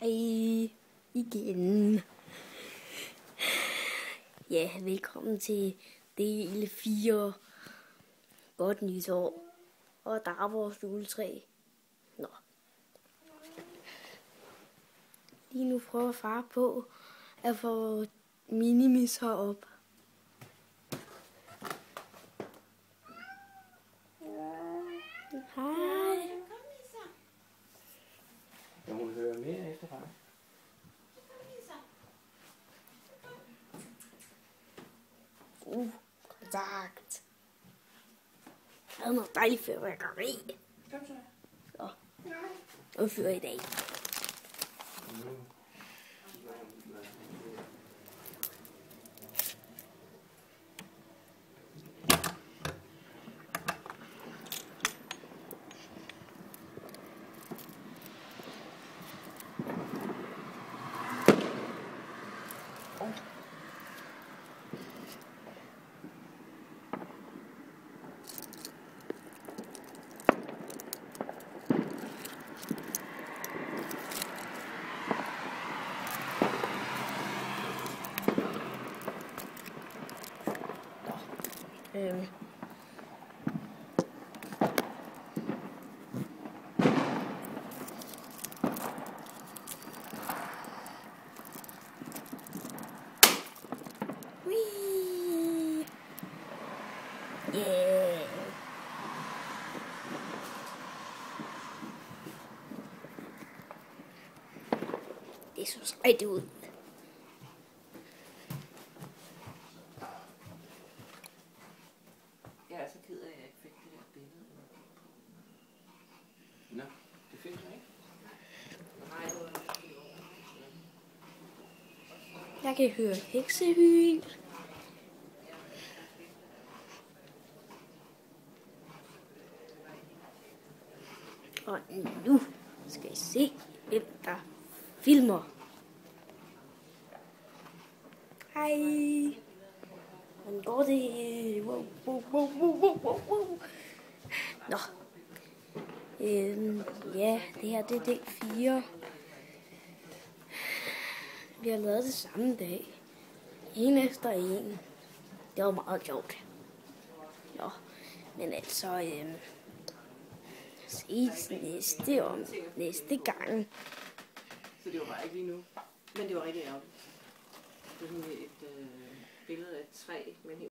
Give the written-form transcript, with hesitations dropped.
Hej igen. Ja, velkommen til del 4. Godt nytår. Og der er vores juletræ. Nå. Lige nu prøver far på at få Minimis herop. Hej. Kan hun høre mere efter far? Kontakt. Der er noget dejligt fyrværkeri. Kom så. Så. Og fyr i dag. Whee! Yeah! Det så sejt ud. Jeg er så ked af, at jeg ikke fik det der billede. Nå, det fik jeg ikke. Nej, det var Jeg kan høre heksehyl. Og nu skal I se, hvem der filmer. Hej. Hvordan går det? Wow, wow, wow, wow, wow, wow. Nå. Ja, det her det er del 4. Vi har lavet det samme dag. En efter en. Det var meget sjovt. Nå, men altså, ses næste gang. Så det var bare ikke lige nu. Men det var rigtig ærgerligt. Det er sådan et billede af et træ med en